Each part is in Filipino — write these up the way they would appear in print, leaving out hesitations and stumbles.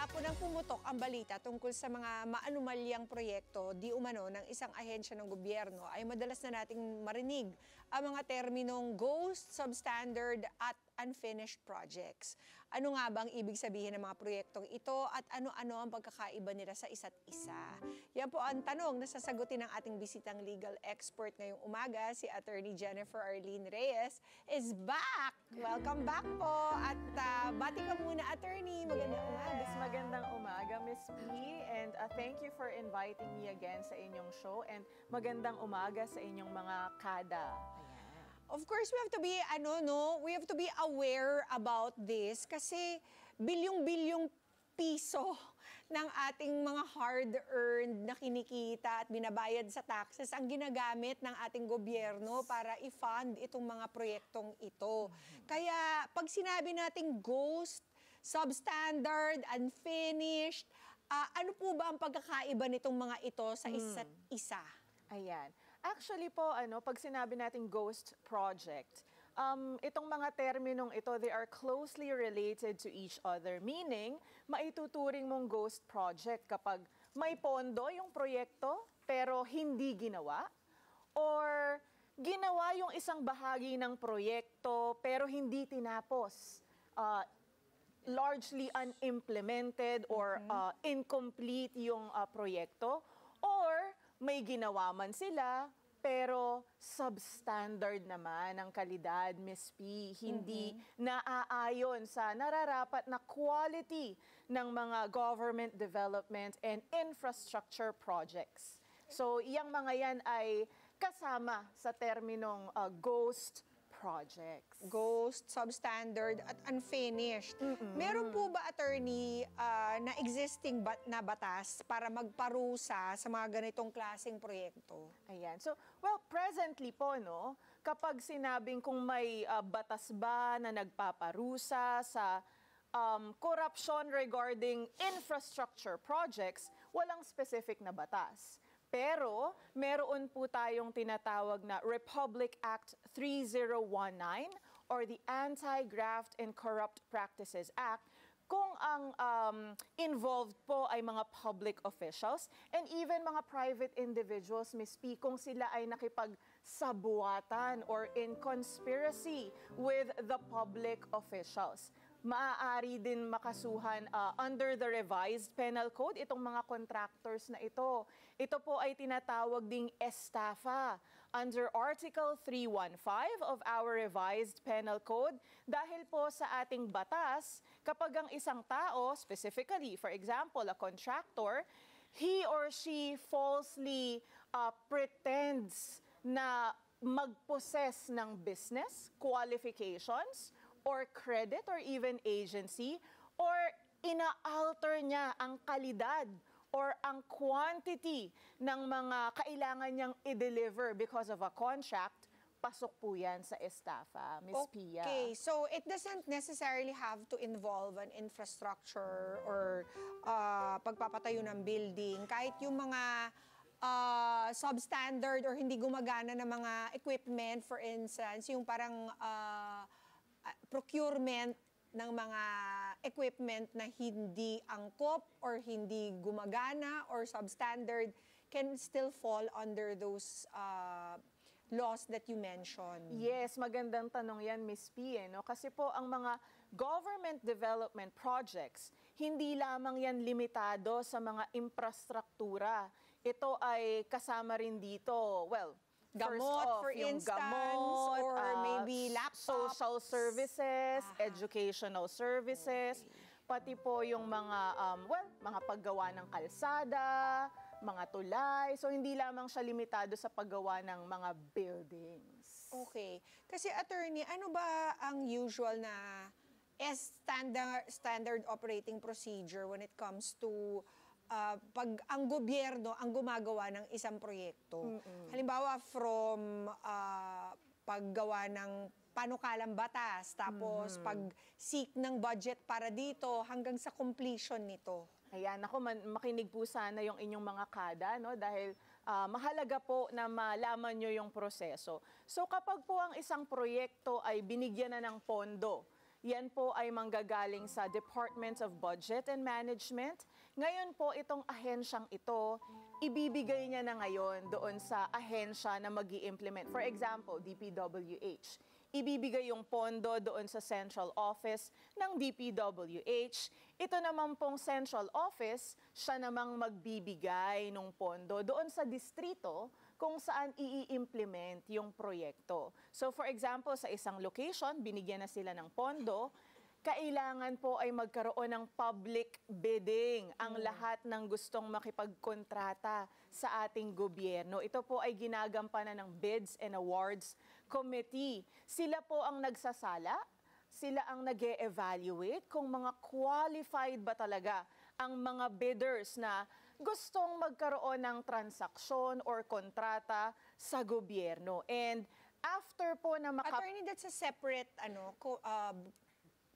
Kahapon ang pumutok ang balita tungkol sa mga maanumalyang proyekto di umano ng isang ahensya ng gobyerno ay madalas na nating marinig ang mga terminong ghost, substandard at unfinished projects. Ano nga bang ibig sabihin ng mga proyektong ito at ano-ano ang pagkakaiba nila sa isa't isa? Yan po ang tanong na sasagutin ng ating bisitang legal expert ngayong umaga, si Attorney Jennifer Arlene Reyes is back! Welcome back po! At bati ka muna, Attorney. Magandang umaga. Magandang umaga, Miss P. And thank you for inviting me again sa inyong show. And magandang umaga sa inyong mga kada. Of course, we have to be aware about this kasi bilyong-bilyong piso ng ating mga hard-earned na kinikita at binabayad sa taxes ang ginagamit ng ating gobyerno para i-fund itong mga proyektong ito. Kaya pag sinabi nating ghost, substandard, unfinished, ano po ba ang pagkakaiba nitong mga ito sa isa't isa? Ayan. Actually po, pag sinabi nating ghost project, itong mga terminong ito, they are closely related to each other. Meaning, maituturing mong ghost project kapag may pondo yung proyekto pero hindi ginawa, or ginawa yung isang bahagi ng proyekto pero hindi tinapos. Largely unimplemented or incomplete yung proyekto, or may ginawa man sila, pero substandard naman ang kalidad, Miss P. Hindi naaayon sa nararapat na quality ng mga government development and infrastructure projects. So, iyang mga yan ay kasama sa terminong ghost projects. Ghost, substandard, at unfinished. Meron po ba, Attorney, na existing na batas para magparusa sa mga ganitong klaseng proyekto? Ayan. So, well, presently po, kapag sinabing kung may batas ba na nagpaparusa sa corruption regarding infrastructure projects, walang specific na batas. Pero, meron po tayong tinatawag na Republic Act 3019 or the Anti-Graft and Corrupt Practices Act kung ang involved po ay mga public officials and even mga private individuals, Ms. P, kung sila ay nakipagsabuatan or in conspiracy with the public officials. Maaari din makasuhan under the revised penal code itong mga contractors na ito. Ito po ay tinatawag ding estafa under Article 315 of our revised penal code dahil po sa ating batas, kapag ang isang tao, specifically, for example, a contractor, he or she falsely pretends na mag-possess ng business qualifications or credit or even agency, or ina-alter niya ang kalidad or ang quantity ng mga kailangan niyang i-deliver because of a contract, pasok po yan sa estafa, Ms. Pia. Okay, so it doesn't necessarily have to involve an infrastructure or pagpapatayo ng building. Kahit yung mga substandard or hindi gumagana na mga equipment, for instance, yung parang procurement ng mga equipment na hindi angkop or hindi gumagana or substandard can still fall under those laws that you mentioned. Yes, magandang tanong yan, Ms. P. Kasi po ang mga government development projects, hindi lamang yan limitado sa mga infrastruktura. Ito ay kasama rin dito, well, gamot, for instance, gamot, or maybe laptops. Social services, educational services, pati po yung mga, mga paggawa ng kalsada, mga tulay. So, hindi lamang siya limitado sa paggawa ng mga buildings. Okay. Kasi, Attorney, ano ba ang usual na standard operating procedure when it comes to pag ang gobyerno ang gumagawa ng isang proyekto? Halimbawa, from paggawa ng panukalang batas, tapos pag-seek ng budget para dito, hanggang sa completion nito. Ayan, ako, makinig po sana yung inyong mga kada, dahil mahalaga po na malaman nyo yung proseso. So kapag po ang isang proyekto ay binigyan na ng pondo, Yan po ay manggagaling sa Department of Budget and Management. Ngayon po itong ahensyang ito, ibibigay niya na ngayon doon sa ahensya na mag-i-implement. For example, DPWH. Ibibigay yung pondo doon sa central office ng DPWH. Ito naman pong central office, siya namang magbibigay ng pondo doon sa distrito kung saan i-implement yung proyekto. So for example, sa isang location, binigyan na sila ng pondo, kailangan po ay magkaroon ng public bidding ang lahat ng gustong makipagkontrata sa ating gobyerno. Ito po ay ginagampanan ng Bids and Awards Committee. Sila po ang nagsasala, sila ang nag-e-evaluate kung mga qualified ba talaga ang mga bidders na gustong magkaroon ng transaksyon or kontrata sa gobyerno. And after po na Attorney, that's a separate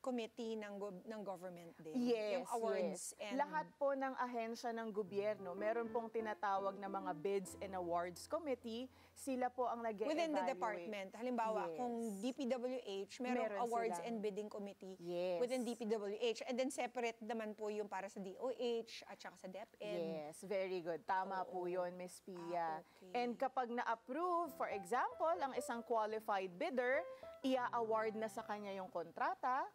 committee ng government din. Yes, yung awards yes. and Lahat po ng ahensya ng gobyerno, meron pong tinatawag na mga Bids and Awards Committee. Sila po ang nag-e-evaluate. within the department. Halimbawa, Yes. kung DPWH, merong Meron awards silang- and bidding committee Yes. within DPWH. And then separate naman po yung para sa DOH at saka sa DepEd. Yes, very good. Tama po yun, Ms. Pia. okay. And kapag na-approve, for example, ang isang qualified bidder, ia-award na sa kanya yung kontrata,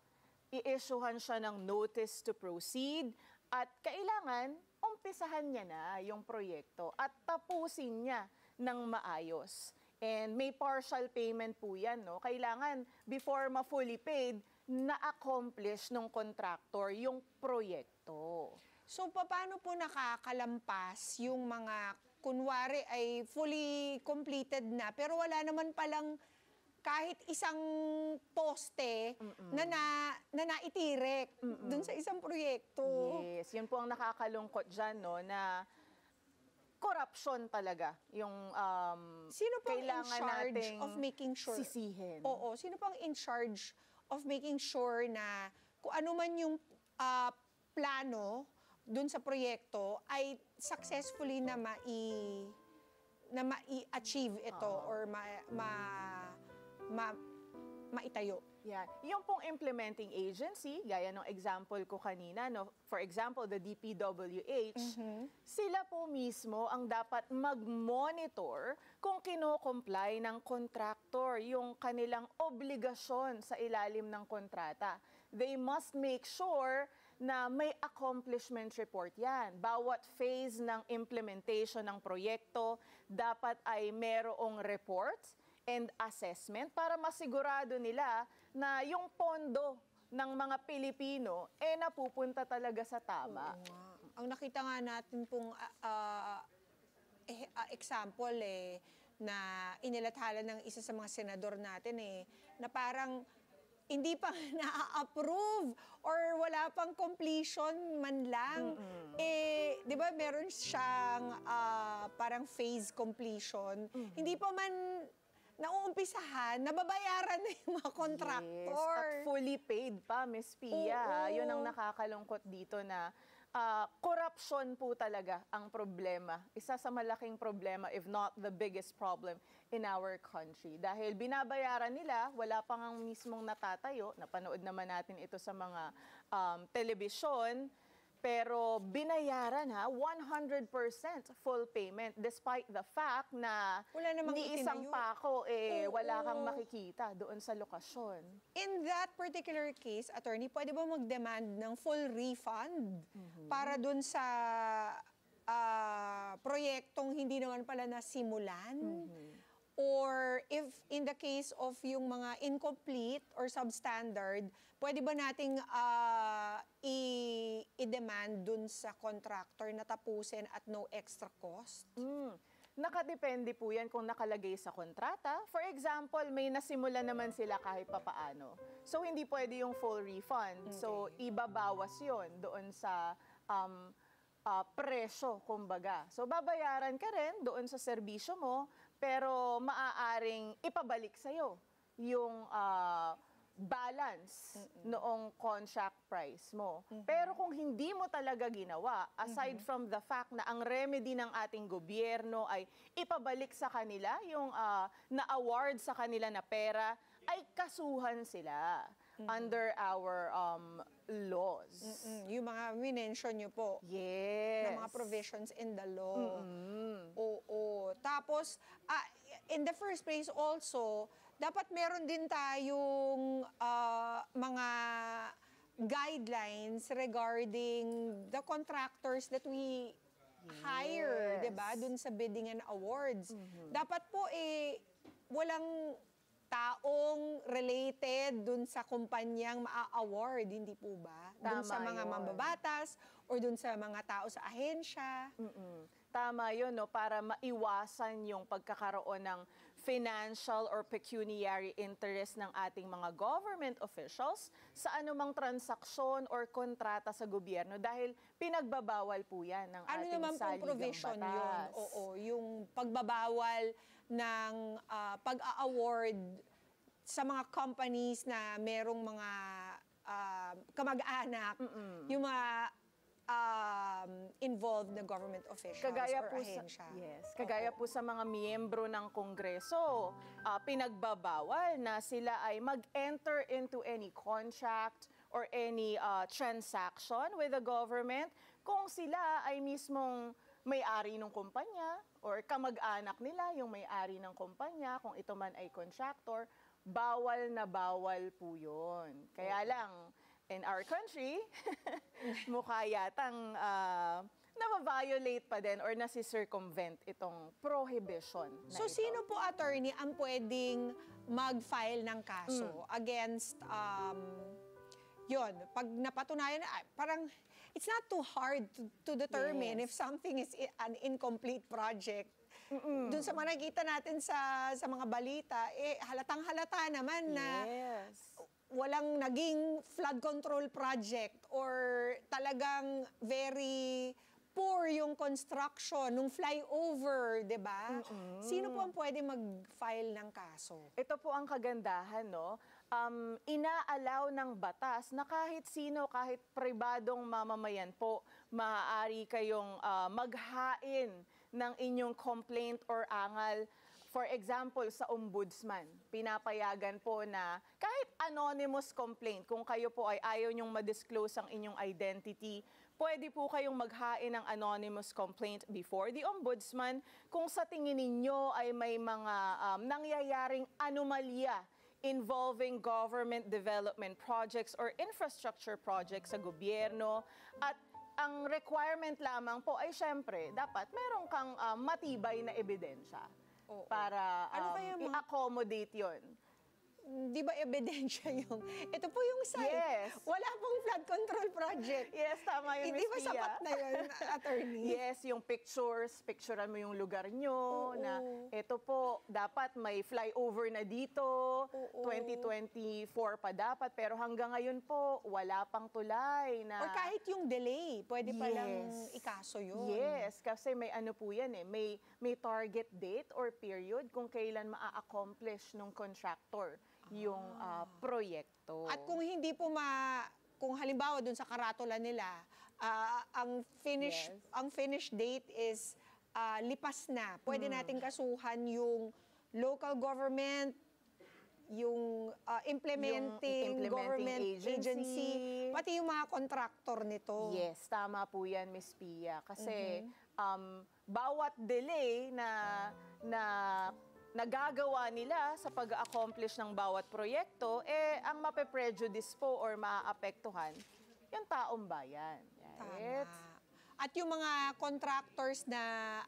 i-issuehan siya ng notice to proceed, at kailangan, umpisahan niya na yung proyekto at tapusin niya ng maayos. And may partial payment po yan, no? Kailangan, before ma-fully paid, na-accomplish ng contractor yung proyekto. So, paano po nakakalampas yung mga, kunwari ay fully completed na, pero wala naman palang kahit isang poste na naitirek dun sa isang proyekto. Yes, yun po ang nakakalungkot dyan, no, na corruption talaga yung Sino pang in kailangan charge nating of making sure? sisihin. Oo, sino pang in charge of making sure na kung ano man yung plano dun sa proyekto ay successfully na mai-achieve ito or maitayo. Yan. Yung pong implementing agency, gaya ng example ko kanina, no, for example, the DPWH, sila po mismo ang dapat mag-monitor kung kino-comply ng contractor yung kanilang obligasyon sa ilalim ng kontrata. They must make sure na may accomplishment report yan. Bawat phase ng implementation ng proyekto dapat ay merong reports and assessment para masigurado nila na yung pondo ng mga Pilipino napupunta talaga sa tama. Oo nga. Ang nakita nga natin pong example na inilathala ng isa sa mga senador natin na parang hindi pa na-approve or wala pang completion man lang. Di ba meron siyang parang phase completion. Hindi pa man nauumpisahan, nababayaran na yung mga contractor. Yes, at fully paid pa, Ms. Oo. Pia. Yun ang nakakalungkot dito na corruption po talaga ang problema. Isa sa malaking problema, if not the biggest problem in our country. Dahil binabayaran nila, wala pang ang mismong natatayo. Napanood naman natin ito sa mga telebisyon. Pero binayaran 100% full payment despite the fact na Wala namang ni isang itinayo. pako wala kang Oo. makikita doon sa lokasyon. In that particular case, attorney, pwede ba mag-demand ng full refund para dun sa proyektong hindi naman pala nasimulan? Or if in the case of yung mga incomplete or substandard, pwede ba nating i-demand dun sa contractor na tapusin at no extra cost? Nakadepende po yan kung nakalagay sa kontrata. For example, may nasimula naman sila kahit papaano. So, hindi pwede yung full refund. So, ibabawas yon doon sa presyo, kumbaga. So, babayaran ka rin doon sa serbisyo mo, pero maaaring ipabalik sa'yo yung balance noong contract price mo. Pero kung hindi mo talaga ginawa, aside from the fact na ang remedy ng ating gobyerno ay ipabalik sa kanila yung na-award sa kanila na pera, ay kasuhan sila. under our laws. Yung mga minention nyo po. Yes. Na mga provisions in the law. Oo. Tapos, in the first place also, dapat meron din tayong mga guidelines regarding the contractors that we hire, 'di ba? Dun sa bidding and awards. Dapat po walang taong related dun sa kumpanyang maa-award, hindi po ba? Dun sa Tama mga yun. mambabatas or dun sa mga tao sa ahensya. Tama yun, no? Para maiwasan yung pagkakaroon ng financial or pecuniary interest ng ating mga government officials sa anumang transaksyon or kontrata sa gobyerno dahil pinagbabawal po yan ng Ano ating naman pong saligang provision batas. yun? Oo, yung pagbabawal ng pag-a-award sa mga companies na merong mga kamag-anak, yung mga involved na government officials Kagaya or po ahensya. kagaya po sa mga miyembro ng Kongreso, pinagbabawal na sila ay mag-enter into any contract or any transaction with the government kung sila ay mismong may-ari ng kumpanya or kamag-anak nila yung may-ari ng kumpanya, kung ito man ay contractor, bawal na bawal po yun. Kaya lang, in our country, mukha yatang na-violate pa din or nasi-circumvent itong prohibition na So, ito. sino po, attorney, ang pwedeng mag-file ng kaso against, yun, pag napatunayan, parang, it's not too hard to determine if something is an incomplete project. Doon sa mga nakita natin sa mga balita, halatang-halata naman na Yes. walang naging flood control project or talagang very poor yung construction nung flyover, 'di ba? Sino po ang pwede mag-file ng kaso? Ito po ang kagandahan, no? Inaalaw ng batas na kahit sino, kahit pribadong mamamayan po, maaari kayong maghain ng inyong complaint or angal. For example, sa ombudsman, pinapayagan po na kahit anonymous complaint, kung kayo po ay ayaw nyong ma-disclose ang inyong identity, pwede po kayong maghain ng anonymous complaint before the ombudsman kung sa tingin ninyo ay may mga nangyayaring anomalya involving government development projects or infrastructure projects sa gobyerno. At ang requirement lamang po ay syempre, dapat meron kang matibay na ebidensya. Oo. Para Ano kaya mga- i-accommodate yon. Di ba ebidensya yung, ito po yung site. Yes. Wala pong flood control project. Yes, tama yun, Hindi Miss ba Pia. sapat na yun, attorney? Yes, yung picturean mo yung lugar nyo, Oo. na ito po, dapat may flyover na dito, Oo. 2024 pa dapat, pero hanggang ngayon po, wala pang tulay na... Or kahit yung delay, pwede palang Yes. ikaso yun. Yes, kasi may ano po yan may target date or period kung kailan maa-accomplish ng contractor yung proyekto. At kung hindi po kung halimbawa dun sa karatula nila, ang finish date is lipas na. Pwede nating kasuhan yung local government, yung implementing government agency, pati yung mga contractor nito. Yes, tama po yan, Miss Pia. Kasi bawat delay na nagagawa nila sa pag-accomplish ng bawat proyekto, ang mape-prejudice po or maaapektuhan yung taong bayan. Tama. Right? At yung mga contractors na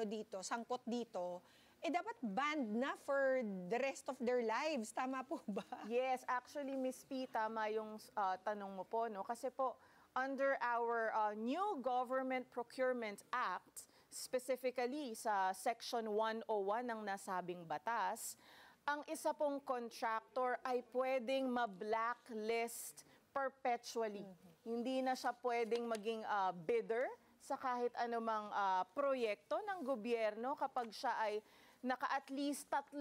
dito, sangkot dito, dapat banned na for the rest of their lives. Tama po ba? Yes, actually, Miss P, tama yung tanong mo po, no? Kasi po, under our new Government Procurement Act, specifically sa Section 101 ng nasabing batas, ang isa pong contractor ay pwedeng ma-blacklist perpetually. Hindi na siya pwedeng maging bidder sa kahit anumang proyekto ng gobyerno kapag siya ay naka-at least 3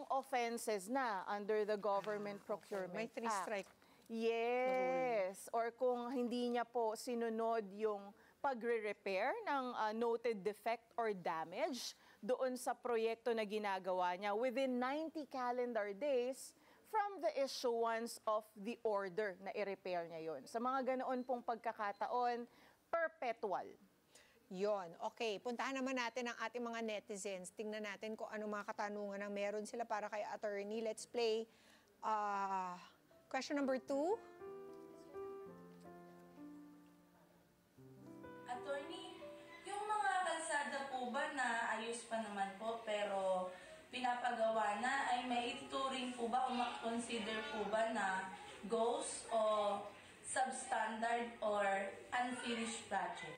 offenses na under the Government Procurement May 3 Act. strike. Yes. Or kung hindi niya po sinunod yung pagre-repair ng noted defect or damage doon sa proyekto na ginagawa niya within 90 calendar days from the issuance of the order na i-repair niya yun. Sa mga ganoon pong pagkakataon, perpetual. Yon. Okay, puntahan naman natin ang ating mga netizens. Tingnan natin kung ano mga katanungan ang meron sila para kay attorney. Let's play question number 2. Attorney, yung mga kalsada po ba na ayos pa naman po pero pinapagawa na ay may ituturing po ba o consider po ba na ghost o substandard or unfinished project?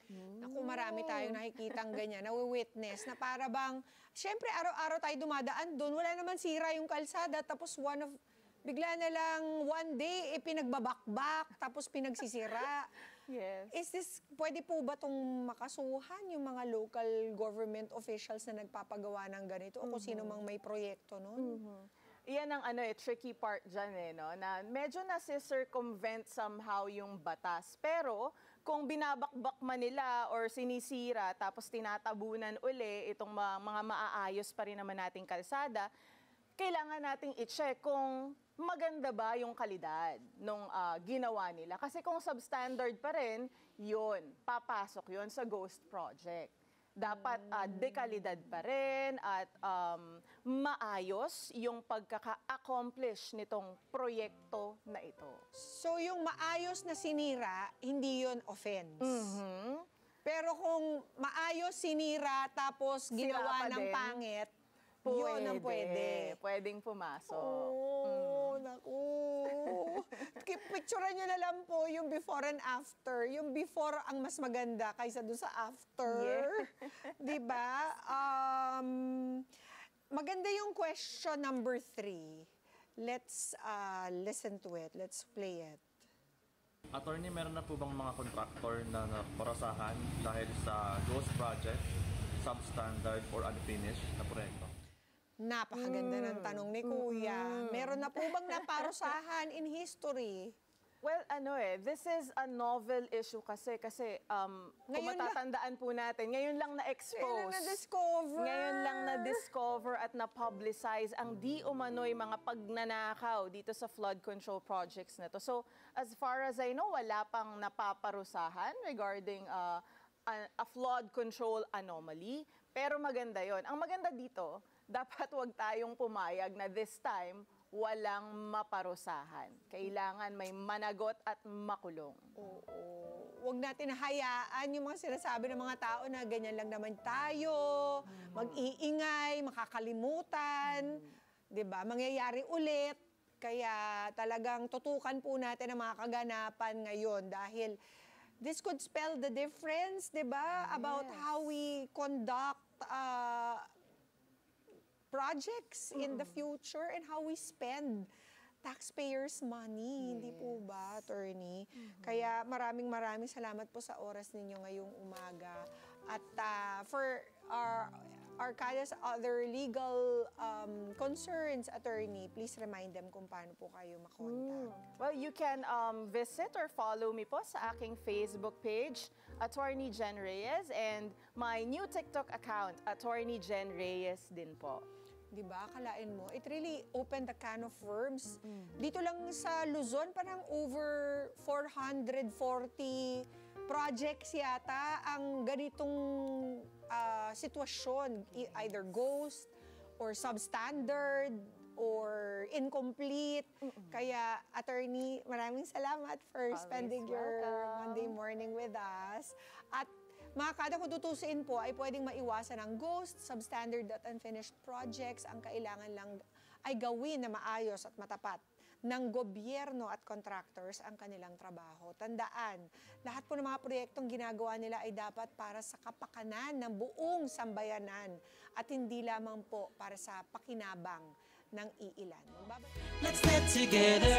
Naku, marami tayong nakikitang ganyan, nawi-witness na para bang, syempre araw-araw tayo dumadaan doon, wala naman sira yung kalsada, tapos bigla na lang one day, pinagbabakbak, tapos pinagsisira. Yes. Is this, pwede po ba itong makasuhan yung mga local government officials na nagpapagawa ng ganito o kung sino mang may proyekto nun? Iyan ang tricky part dyan no? Na medyo nasi-circumvent somehow yung batas. Pero kung binabakbak man nila or sinisira tapos tinatabunan uli itong mga maaayos pa rin naman nating kalsada, kailangan nating i-check kung maganda ba yung kalidad nung ginawa nila. Kasi kung substandard pa rin, yun, papasok yun sa ghost project. Dapat dekalidad pa rin at maayos yung pagkaka-accomplish nitong proyekto na ito. So yung maayos na sinira, hindi yun offense. Pero kung maayos sinira tapos Sira ginawa pa ng din. pangit, yun ang pwede. Pwedeng pumasok. Oh, naku. Picturean nyo na lang po yung before and after. Yung before ang mas maganda kaysa doon sa after. Yeah. Diba? Maganda yung question number 3. Let's listen to it. Let's play it. Attorney, meron na po bang mga contractor na naparusahan dahil sa ghost project, substandard or unfinished na proyekto? Napakaganda ng tanong ni Kuya. Meron na po bang naparusahan in history? Well, this is a novel issue kasi kung Ngayon matatandaan po natin, ngayon lang na-expose. Na-discover. Ngayon lang na-discover at na-publicize ang di umano'y mga pagnanakaw dito sa flood control projects na to. So, as far as I know, wala pang napaparusahan regarding a flood control anomaly. Pero maganda yon. Ang maganda dito, dapat wag tayong pumayag na this time, walang maparusahan. Kailangan may managot at makulong. Oo. Huwag natin hayaan yung mga sinasabi ng mga tao na ganyan lang naman tayo, mag-iingay, makakalimutan, 'di ba? Mangyayari ulit. Kaya talagang tutukan po natin ang mga kaganapan ngayon dahil this could spell the difference, 'di ba? About how we conduct projects in the future and how we spend taxpayers' money, hindi po ba, attorney? Kaya maraming salamat po sa oras ninyo ngayong umaga. At for our Arcada's other legal concerns, attorney, please remind them kung paano po kayo makontak. Well, you can visit or follow me po sa aking Facebook page, Attorney Jen Reyes, and my new TikTok account, Attorney Jen Reyes din po. Di ba? Akalain mo, it really opened a can of worms. Dito lang sa Luzon, parang over 440 projects yata ang ganitong sitwasyon, either ghost or substandard or incomplete. Kaya, attorney, maraming salamat for Always spending your welcome. Monday morning with us. At mga kada kung tutusin po ay pwedeng maiwasan ang ghost, substandard at unfinished projects. Ang kailangan lang ay gawin na maayos at matapat ng gobyerno at contractors ang kanilang trabaho. Tandaan, lahat po ng mga proyektong ginagawa nila ay dapat para sa kapakanan ng buong sambayanan at hindi lamang po para sa pakinabang ng iilan. Let's get together.